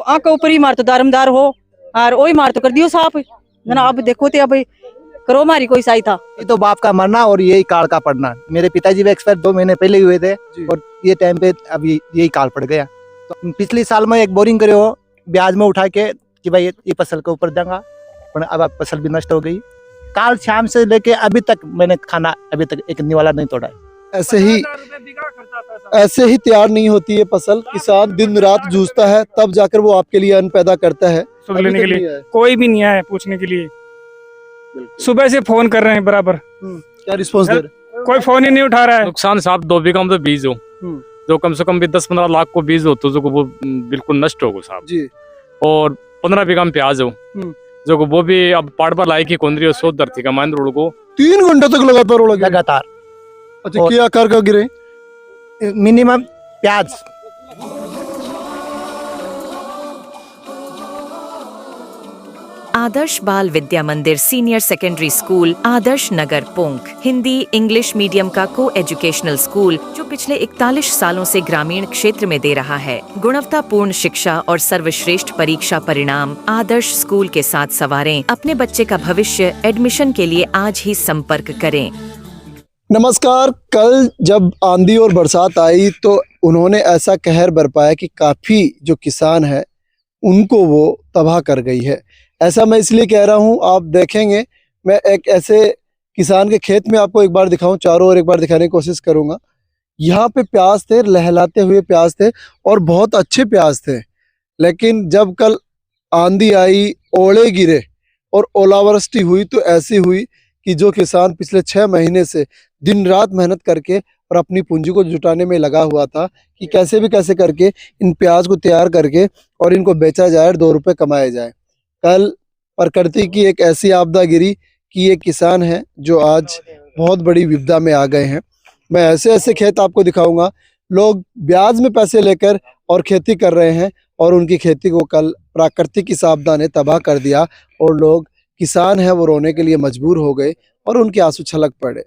आंख ऊपर ही मार तो दारमदार हो और वही मार तो कर दियो साफ जना। अब देखो तो अब करो हमारी कोई सहायता। ये तो बाप का मरना और यही काल का पड़ना। मेरे पिताजी भी एक्सपायर 2 महीने पहले हुए थे और ये टाइम पे अब यही काल पड़ गया। तो पिछले साल में एक बोरिंग करे हो ब्याज में उठा के कि भाई ये फसल के ऊपर देंगे, पर अब फसल भी नष्ट हो गई। काल शाम से लेके अभी तक मैंने खाना अभी तक एक निवाला नहीं तोड़ा है। ऐसे ही तैयार नहीं होती है फसल। किसान दिन रात जूझता है तब जाकर वो आपके लिए अन्न पैदा करता है। लेने के लिए कोई भी नहीं आया पूछने के लिए। सुबह से फोन कर रहे हैं बराबर, क्या रिस्पॉन्स दे रहे? कोई फोन ही नहीं उठा रहा है। नुकसान साहब 2 बीघा में तो बीज हो जो कम से कम भी 10-15 लाख को बीज हो तो जो वो बिल्कुल नष्ट होगा साहब जी। और 15 बीघा में प्याज हो जो वो भी अब पाड़ पर लाई की कोंदरी हो 100 धरती का मान रोड को 3 घंटे तक लगातार लगातार। अच्छा, क्या आकार का गिरे? मिनिमम प्याज आदर्श बाल विद्या मंदिर senior secondary school Adarsh Nagar पोंक Hindi English medium का को एजुकेशनल स्कूल जो पिछले 41 सालों से ग्रामीण क्षेत्र में दे रहा है गुणवत्तापूर्ण शिक्षा और सर्वश्रेष्ठ परीक्षा परिणाम। आदर्श स्कूल के साथ सवारें अपने बच्चे का भविष्य। एडमिशन के लिए आज ही संपर्क करें। नमस्कार। कल जब आंधी और बरसात आई तो उन्होंने ऐसा कहर बरपाया कि काफी जो किसान है उनको वो तबाह कर गई है। ऐसा मैं इसलिए कह रहा हूं, आप देखेंगे मैं एक ऐसे किसान के खेत में आपको एक बार दिखाऊं, चारों ओर एक बार दिखाने की कोशिश करूंगा। यहाँ पे प्याज थे, लहलाते हुए प्याज थे और बहुत अच्छे प्याज थे। लेकिन जब कल आंधी आई, ओले गिरे और ओलावृष्टि हुई तो ऐसी हुई कि जो किसान पिछले 6 महीने से दिन रात मेहनत करके और अपनी पूंजी को जुटाने में लगा हुआ था कि कैसे भी कैसे करके इन प्याज को तैयार करके और इनको बेचा जाए और 2 रुपए कमाए जाए। कल प्रकृति की एक ऐसी आपदा गिरी कि ये किसान हैं जो आज बहुत बड़ी विपदा में आ गए हैं। मैं ऐसे ऐसे खेत आपको दिखाऊंगा, लोग ब्याज में पैसे लेकर और खेती कर रहे हैं और उनकी खेती को कल प्राकृतिक इस आपदा ने तबाह कर दिया और लोग किसान हैं वो रोने के लिए मजबूर हो गए और उनके आंसू छलक पड़े।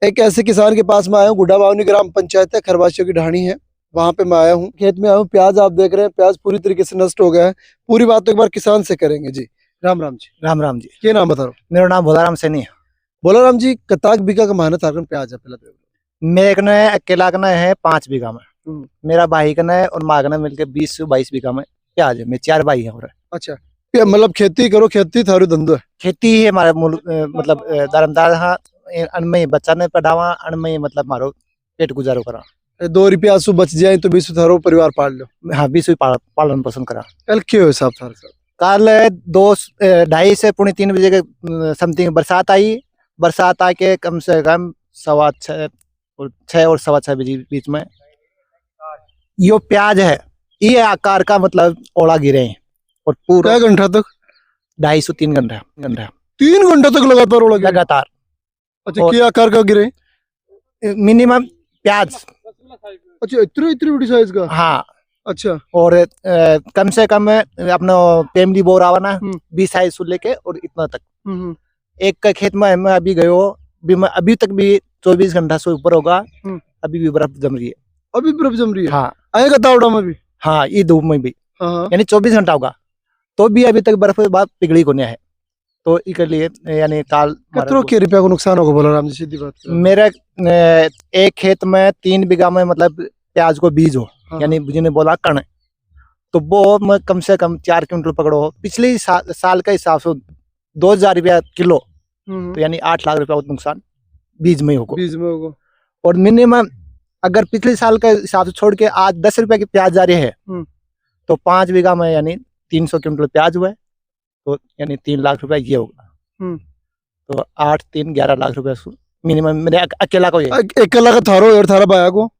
एक ऐसे किसान के पास मैं आया हूँ, गुड्डा बावनी ग्राम पंचायत है, खरवासियों की ढाणी है, वहां पे मैं आया हूँ। खेत में आया हूँ, प्याज आप देख रहे हैं, प्याज पूरी तरीके से नष्ट हो गया है। पूरी बात तो एक बार किसान से करेंगे जी। राम राम जी। राम राम जी। क्या नाम बता रहा हूँ? मेरा नाम भोलाराम सैनी है। भोलाराम जी, कताक बीघा का मेहनत आकर प्याज है पहले तो? मेरे कने अकेला कने है 5 बीघा में, मेरा भाई कने और माँ कने मिलके 20 से 22 बीघा में प्याज है। मेरे 4 भाई है। और अच्छा, मतलब खेती करो, खेती थारू धंधो है? खेती ही हमारे मतलब दारमदार हाँ अनमय बच्चा ने पढ़ावा अनमय मतलब मारो पेट गुजारो करा। 2 रुपया आंसू बच जाए तो 20 थारो परिवार पाल लो। हाँ 20 पालन पोषण करा। कल क्यों है साहब? कल 2:30 से 3:45 बजे के समथिंग बरसात आई। बरसात आके कम से कम 6:15 और 6:15 बजे बीच में यो प्याज है ये आकार का मतलब ओला गिरे हैं और पूरा घंटा तक 2.5 से 3 घंटा 3 घंटा तक लगातार ओला गिरे? लगातार। अच्छा, क्या आकार का गिरे? मिनिमम प्याज। अच्छा, इतनी बड़ी साइज का? हाँ। अच्छा। और कम से कम अपना फैमिली बोर आवा ना 20 साइज से लेके और इतना तक। एक का खेत में मैं अभी गयो अभी तक भी 24 घंटा से ऊपर होगा, अभी भी बर्फ जम रही है। अभी बर्फ जम रही है? हाँ। आएगा तावड़ा में भी? हाँ, ये धूप में भी हाँ। यानी 24 घंटा होगा तो भी अभी तक बर्फ बात पिघली को नहीं है। तो इसके लिए यानी काल कितनों के रुपया को नुकसान होगा बोलाराम जी? सीधी बात। मेरे एक खेत में 3 बीघा में मतलब प्याज को बीज हो यानी जिन्हें बोला कण तो वो मैं कम से कम 4 क्विंटल पकड़ो। पिछले साल का हिसाब से 2000 रुपया किलो तो यानी 8 लाख रुपया नुकसान बीज में होगा। और मिनिमम अगर पिछले साल का हिसाब से छोड़ के आज 10 रुपया की प्याज जा रही है तो 5 बीघा में यानी 300 क्विंटल प्याज हुआ है तो यानी 3 लाख रुपया ये होगा। तो 8 3 11 लाख रुपया मिनिमम मेरे अकेला को। अकेला का थारो और थारा बाया को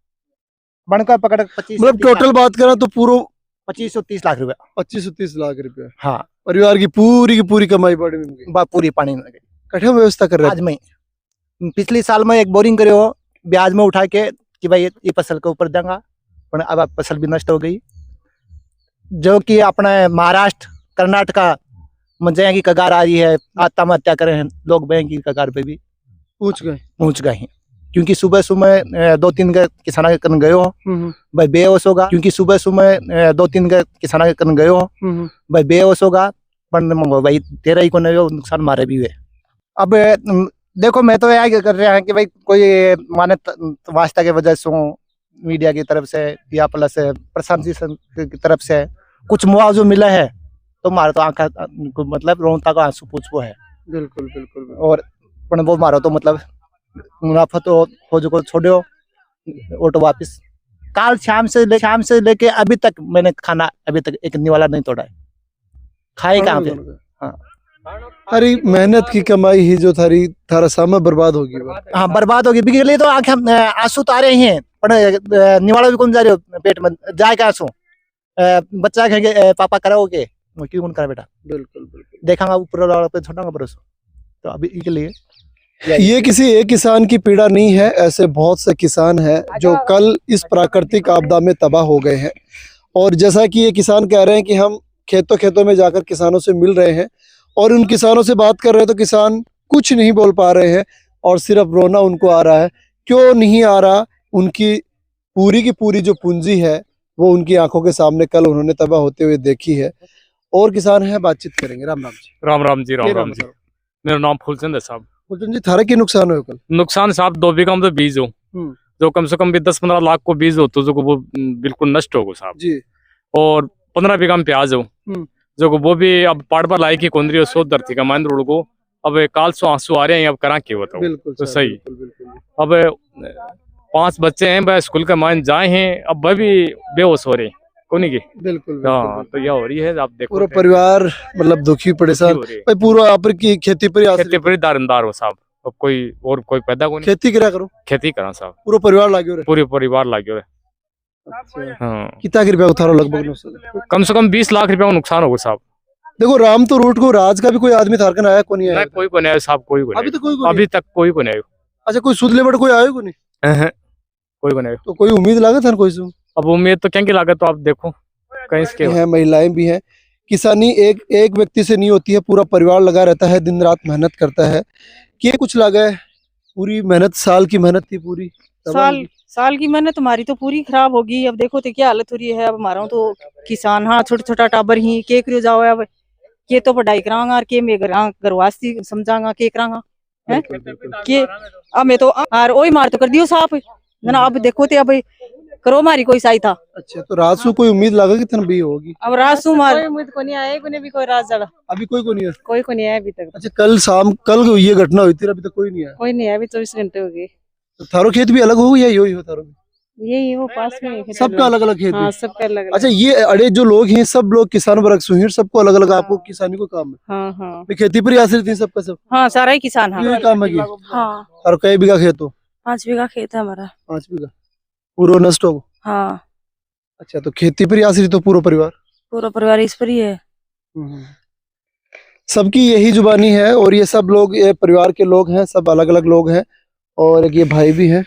बनकर पकड़ 25 मतलब टोटल बात करें तो पूरा 25 से 30 लाख रुपया। 25 से 30 लाख रुपया? हाँ। परिवार की पूरी कमाई पड़ी में पूरी पानी में कठिन व्यवस्था कर रहे आज में। पिछले साल में एक बोरिंग करे हो ब्याज में उठा के कि भाई ये फसल के ऊपर देंगे, पर अब फसल भी नष्ट हो गई। जो कि अपना महाराष्ट्र कर्नाटका में की कगार आ रही है, आत्महत्या कर रहे हैं लोग, बैंक की कगार पे भी पहुंच गए हैं। क्योंकि सुबह सुबह 2-3 किसान करन गए हो भाई बेहोश होगा, क्योंकि सुबह सुबह 2-3 किसान करन गए हो भाई बेहोश होगा, पर भाई तेरा ही को नुकसान मारे भी हुए। अब देखो मैं तो यह कर रहा है कि भाई कोई माने वास्ता के वजह से मीडिया की तरफ से या प्लस प्रशासन की तरफ से कुछ मुआवजा मिला है तो मारे तो आंखा मतलब रोता का आंसू पूछो है। बिल्कुल बिल्कुल। और पण वो मारो तो मतलब मुनाफा तो हो जो छोड़ो ऑटो वापिस। काल शाम से लेके अभी तक मैंने खाना अभी तक एक निवाला नहीं तोड़ा है, खाए कहाँ पे। हाँ अरे मेहनत की कमाई ही जो थारा समय बर्बाद होगी। हाँ बर्बाद होगी, बिगड़ लिए तो आंखें आंसू तो आ रहे हैं पर निवाला भी कौन जा रहे हो पेट में जाएगा आंसू। बच्चा कहेंगे पापा कराओगे, क्यों कौन करा बेटा। बिल्कुल बिल्कुल। देखांगा ऊपर वाला पे छोड़ांगा भरोसा। तो अभी के लिए ये किसी एक किसान की पीड़ा नहीं है, ऐसे बहुत से किसान हैं जो कल इस प्राकृतिक आपदा में तबाह हो गए हैं। और जैसा कि ये किसान कह रहे हैं कि हम खेतों में जाकर किसानों से मिल रहे हैं और उन किसानों से बात कर रहे हैं तो किसान कुछ नहीं बोल पा रहे हैं और सिर्फ रोना उनको आ रहा है। क्यों नहीं आ रहा? उनकी पूरी की पूरी जो पूंजी है वो उनकी आंखों के सामने कल उन्होंने तबाह होते हुए देखी है। और किसान है, बातचीत करेंगे। राम राम जी। राम राम जी, राम राम जी। मेरा नाम फूलचंद है साहब। फूलचंद जी, थारा की नुकसान हो कल? नुकसान साहब 2 बीघा में तो बीज हो जो कम से कम भी 10-15 लाख को बीज हो तो जो वो बिल्कुल नष्ट होगा साहब जी। और 15 बीघा में प्याज हो जो वो भी अब पाड़ पर लाई की कोंदरी हो सो धरती का मान रोड को अब काल सो आंसू आ रहे हैं, अब करा के बताओ। बिल्कुल तो सही। बिल्कुल। अब 5 बच्चे हैं वह स्कूल के मान जाए हैं, अब वह भी बेहोश हो रहे हैं कोनी की। बिल्कुल। हाँ तो यह हो रही है, आप देखो पूरा परिवार मतलब दुखी परेशान भाई। पूरा आप की खेती पर दारंदार हो साहब। अब कोई पैदा को नहीं, खेती करा करो, खेती करा साहब। पूरा परिवार लागे रहे। पूरे परिवार लागे रहे। अच्छा। हाँ कितना रुपया उतारो लगभग नुकसान? कम से कम 20 लाख रुपया का नुकसान होगा साहब। देखो राम तो रूट को राज का भी कोई आदमी थारकन आया को नहीं आया? कोई को नहीं आया साहब, कोई को नहीं। अभी तक कोई को नहीं आया। अच्छा, कोई सुध लेवट कोई आया को नहीं? कोई को नहीं। तो कोई उम्मीद लागत है कोई से? अब उम्मीद तो क्या की लागत, तो आप देखो कहीं इसके है, महिलाएं भी हैं। किसानी एक व्यक्ति से नहीं होती है, पूरा परिवार लगा रहता है, दिन रात मेहनत करता है। कि कुछ लगा है, पूरी मेहनत, साल की मेहनत थी पूरी। साल की मेहनत हमारी तो पूरी खराब होगी। अब देखो तो क्या हालत हो रही है। अब हमारा तो किसान, हाँ छोटा टाबर ही के करियो जाओ। अब के तो पढ़ाई करांगा और के मैं घरवासी समझांगा के करांगा है के। अब मैं तो और ओई मार तो कर दियो साहब जना। अब देखो तो अब करो मारी कोई सहायता। अच्छा, तो रात से कोई उम्मीद लगा कि थन भी होगी? अब रात से मार उम्मीद को नहीं आए, कोई भी कोई रात जड़ा अभी कोई को नहीं है? कोई को नहीं आया अभी तक। अच्छा, कल ये घटना हुई थी, अभी तक कोई नहीं आया? कोई नहीं आया, अभी 24 घंटे हो गए। तो थारो खेत भी अलग हो या यही हो थारो? यही वो पास में सबका अलग अलग खेत? हाँ, सबका अलग अलग। अच्छा, ये अड़े जो लोग हैं सब लोग किसान वर्ग से हैं, सबको अलग अलग आपको किसानी को काम है? हाँ हाँ, खेती पर ही आश्रित है सबका सब? हाँ सारा ही किसान। हाँ यही काम है कि? हाँ। और कई बीघा खेत हो? 5 बीघा खेत है हमारा। 5 बीघा पूरा नष्ट हो? हाँ। अच्छा, तो खेती पर ही आश्रित हो पूरा परिवार इस पर ही है। सबकी यही जुबानी है और ये सब लोग, ये परिवार के लोग हैं, सब अलग अलग लोग हैं। और एक ये भाई भी हैं,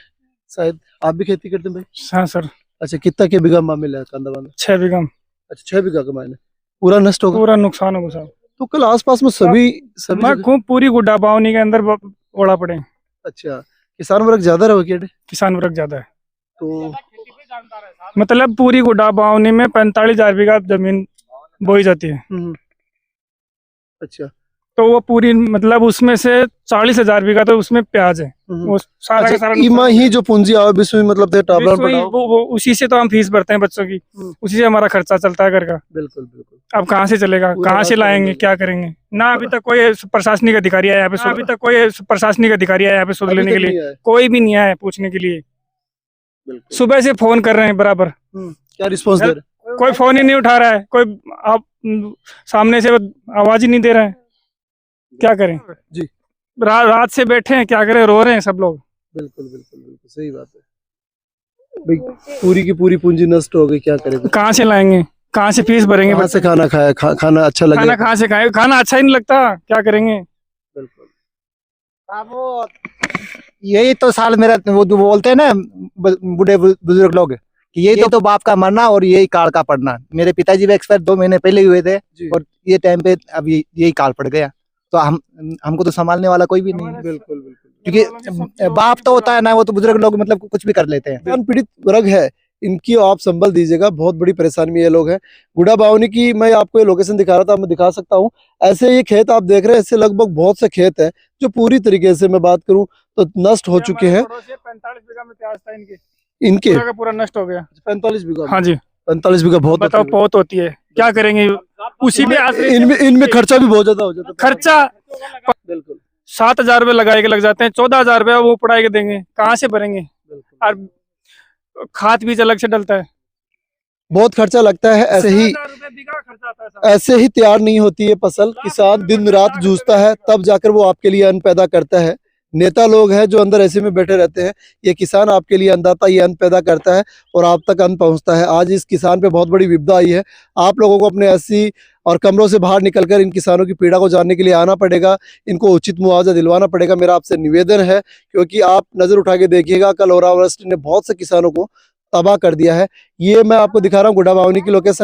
शायद आप भी खेती करते हैं भाई? हाँ सर। अच्छा, कितना के बीघा मामला है कांदा बांधा? 6 बीघा। अच्छा, 6 बीघा का मायने पूरा नष्ट होगा? पूरा नुकसान होगा साहब। तो कल आसपास में सभी खूब पूरी गुड्डा बावनी के अंदर ओढ़ा पड़े। अच्छा, किसान वर्ग ज्यादा रहो क्या? किसान वर्ग ज्यादा है, तो मतलब पूरी गुड्डा बावनी में 45,000 बीघा जमीन बोई जाती है। अच्छा, तो वो पूरी मतलब उसमें से 40,000 बीघा तो उसमें प्याज है। वो सारा अच्छा, का सारा इमा ही जो पूंजी आओ बिस्व मतलब वो उसी से तो हम फीस भरते हैं बच्चों की, उसी से हमारा खर्चा चलता है घर का। बिल्कुल बिल्कुल। अब कहाँ से चलेगा, कहाँ से लाएंगे, क्या करेंगे? ना अभी तक कोई प्रशासनिक अधिकारी आया यहाँ पे सुध लेने के लिए। कोई भी नहीं आया पूछने के लिए। सुबह से फोन कर रहे हैं बराबर, क्या रिस्पॉन्स दे रहे? कोई फोन ही नहीं उठा रहा है, कोई आप सामने से आवाज ही नहीं दे रहा है। क्या करें जी? रात से बैठे हैं, क्या करें, रो रहे हैं सब लोग। बिल्कुल बिल्कुल बिल्कुल सही बात है भाई। पूरी की पूरी पूंजी नष्ट हो गई, क्या करें? कहाँ से लाएंगे, कहाँ से फीस भरेंगे? कहाँ से खाना खाया? खाना अच्छा लगे? खाना कहाँ से खाए? खाना अच्छा ही नहीं लगता, क्या करेंगे? बिल्कुल। यही तो साल मेरा वो बोलते हैं ना बूढ़े बुजुर्ग लोग कि ये तो बाप का मरना और यही काल का पड़ना। मेरे पिताजी भी एक्सपायर 2 महीने पहले हुए थे और ये टाइम पे अब यही काल पड़ गया। तो हमको तो संभालने वाला कोई भी नहीं। बिल्कुल बिल्कुल। क्योंकि बाप तो होता है ना, वो तो बुजुर्ग लोग मतलब कुछ भी कर लेते हैं। किसान पीड़ित वर्ग है, इनकी आप संभल दीजिएगा, बहुत बड़ी परेशानी में ये लोग हैं। गुड़ा बावनी की मैं आपको ये लोकेशन दिखा रहा था, मैं दिखा सकता हूँ। ऐसे ये खेत आप देख रहे हैं, ऐसे लगभग बहुत से खेत हैं जो पूरी तरीके से मैं बात करूं तो नष्ट हो चुके हैं। 45 बीघा में प्याज था इनके, इनके पूरा का पूरा नष्ट हो गया। 45 बीघा। हाँ जी, 45 बीघा बहुत बताओ, बहुत होती है, क्या करेंगे। उसी में इनमें खर्चा भी बहुत ज्यादा हो जाता है। खर्चा बिल्कुल 7,000 रुपये लगाए के लग जाते हैं, 14,000 रुपये वो पढ़ाई के देंगे, कहाँ से भरेंगे। और खाद बीज अलग से डलता है, बहुत खर्चा लगता है। 10,000 रुपये बीघा खर्चा आता है साहब। ऐसे ही तैयार नहीं होती है फसल। किसान दिन रात जूझता है, तब जाकर वो आपके लिए अन्न पैदा करता है। नेता लोग हैं जो अंदर ऐसे में बैठे रहते हैं, ये किसान आपके लिए अन्नदाता, ये अन्न पैदा करता है और आप तक अन्न पहुंचता है। आज इस किसान पे बहुत बड़ी विपदा आई है। आप लोगों को अपने एससी और कमरों से बाहर निकलकर इन किसानों की पीड़ा को जानने के लिए आना पड़ेगा, इनको उचित मुआवजा दिलवाना पड़ेगा। मेरा आपसे निवेदन है, क्योंकि आप नजर उठा के देखिएगा, कल ओलावृष्टि ने बहुत से किसानों को तबाह कर दिया है। ये मैं आपको दिखा रहा हूँ गुड़ा बावनी की लोकेशन है।